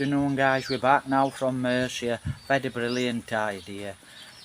afternoon guys, we're back now from Mercia. I've had a brilliant idea.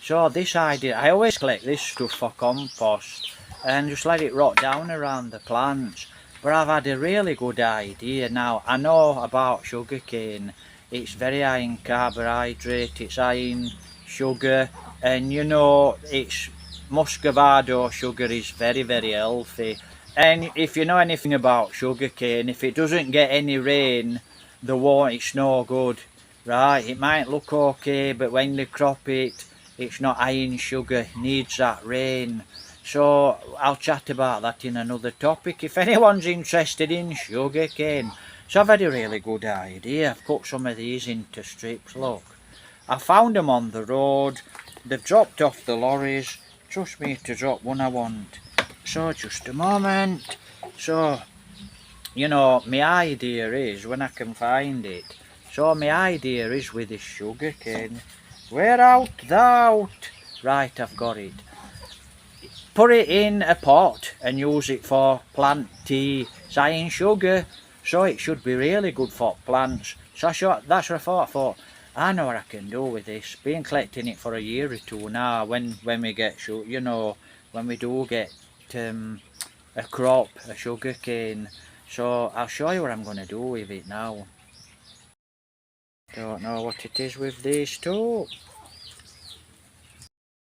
So this idea, I always collect this stuff for compost and just let it rot down around the plants. But I've had a really good idea now. I know about sugarcane. It's very high in carbohydrate, it's high in sugar, and you know, it's muscovado sugar is very, very healthy. And if you know anything about sugarcane, if it doesn't get any rain, it's no good, right? It might look okay, but when they crop it, it's not high in sugar, it needs that rain. So I'll chat about that in another topic if anyone's interested in sugarcane. So I've had a really good idea. I've cut some of these into strips, look. I found them on the road, they've dropped off the lorries. Trust me to drop one I want. So just a moment. So, you know, my idea is, when I can find it, so my idea is with this sugarcane, where out thou? Right, I've got it. Put it in a pot and use it for plant tea. It's high in sugar, so it should be really good for plants. So that's what I thought, I know what I can do with this. Been collecting it for a year or two now. When we get, you know, when we do get a crop, a sugarcane. So I'll show you what I'm going to do with it now. Don't know what it is with these two.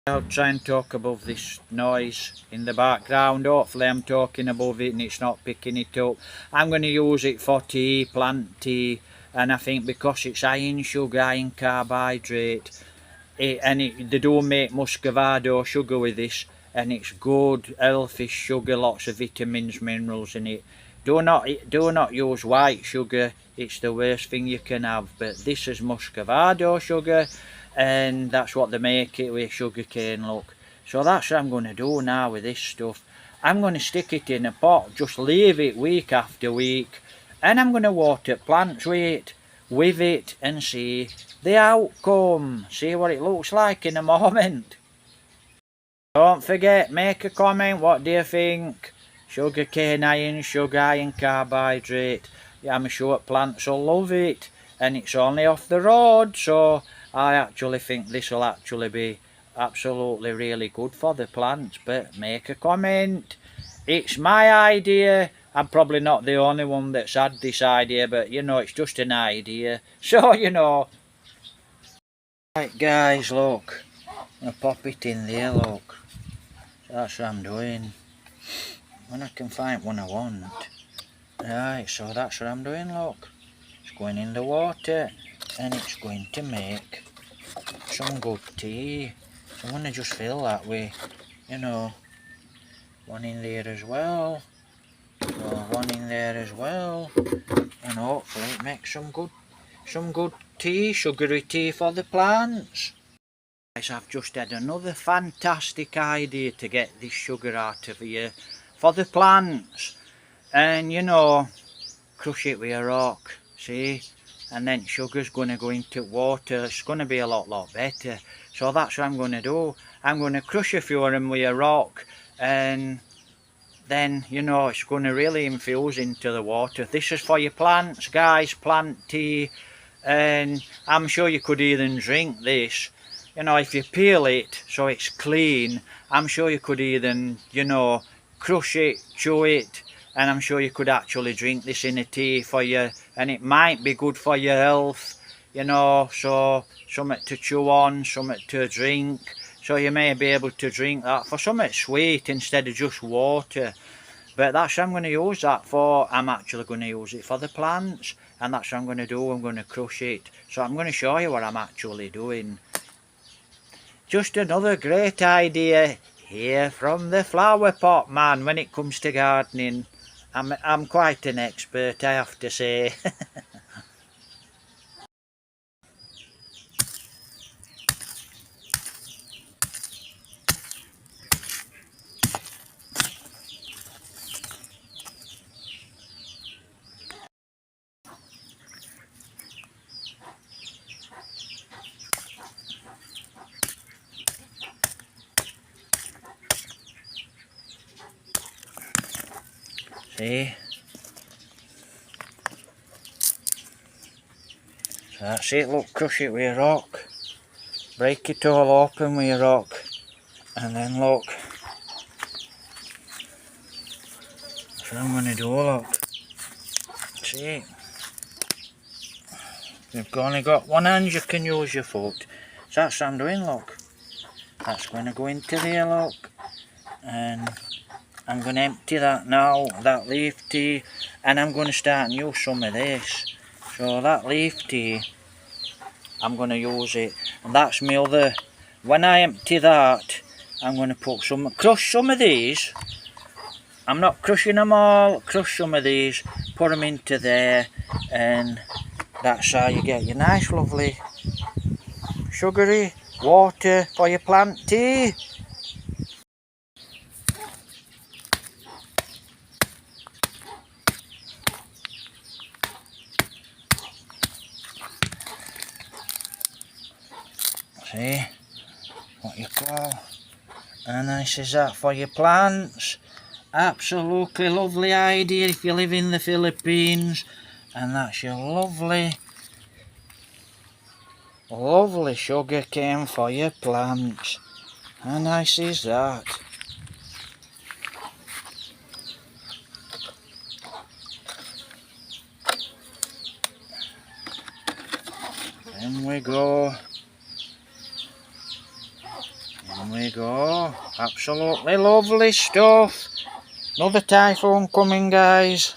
I'll try and talk above this noise in the background. Hopefully I'm talking above it and it's not picking it up. I'm going to use it for tea, plant tea, and I think because it's high in sugar, high in carbohydrate, they do make muscovado sugar with this, and it's good, healthy sugar, lots of vitamins, minerals in it. Do not use white sugar, it's the worst thing you can have, but this is muscovado sugar, and that's what they make it with, sugarcane, look. So that's what I'm going to do now with this stuff. I'm going to stick it in a pot, just leave it week after week, and I'm going to water plants with it and see the outcome. See what it looks like in a moment. Don't forget, make a comment, what do you think? Sugarcane high in sugar, high in carbohydrate. Yeah, I'm sure plants will love it, and it's only off the road, so I actually think this will actually be absolutely really good for the plants. But make a comment. It's my idea. I'm probably not the only one that's had this idea, but you know, it's just an idea. So, you know. Right guys, look. I'll pop it in there, look. That's what I'm doing. When I can find one I want. Right, so that's what I'm doing, look. It's going in the water and it's going to make some good tea. So I'm going to just fill that with, you know, one in there as well. One in there as well. And hopefully it makes some good tea, sugary tea for the plants. Guys, I've just had another fantastic idea to get this sugar out of here for the plants. And you know, crush it with a rock, see? And then sugar's going to go into water. It's going to be a lot better. So that's what I'm going to do. I'm going to crush a few of them with a rock, and then, you know, it's going to really infuse into the water. This is for your plants, guys, plant tea. And I'm sure you could even drink this. You know, if you peel it so it's clean, I'm sure you could even, you know, crush it, chew it, and I'm sure you could actually drink this in a tea for you, and it might be good for your health, you know. So something to chew on, something to drink, so you may be able to drink that for something sweet instead of just water. But that's what I'm going to use that for. I'm actually going to use it for the plants, and that's what I'm going to do. I'm going to crush it. So I'm going to show you what I'm actually doing. Just another great idea here from the flower pot man when it comes to gardening. I'm quite an expert, I have to say. See? That's it, look, crush it with a rock. Break it all open with a rock. And then look. That's what I'm going to do, look. See? You've only got one hand, you can use your foot. So that's what I'm doing, look. That's going to go into there, look. And I'm going to empty that now, that leaf tea. And I'm going to start and use some of this. So that leaf tea, I'm going to use it. And that's my other. When I empty that, I'm going to put some, crush some of these. I'm not crushing them all, crush some of these, put them into there, and that's how you get your nice lovely sugary water for your plant tea. See what you call, and nice is that for your plants. Absolutely lovely idea if you live in the Philippines, and that's your lovely sugar cane for your plants. How nice is that? In we go. In we go. Absolutely lovely stuff. Another typhoon coming, guys.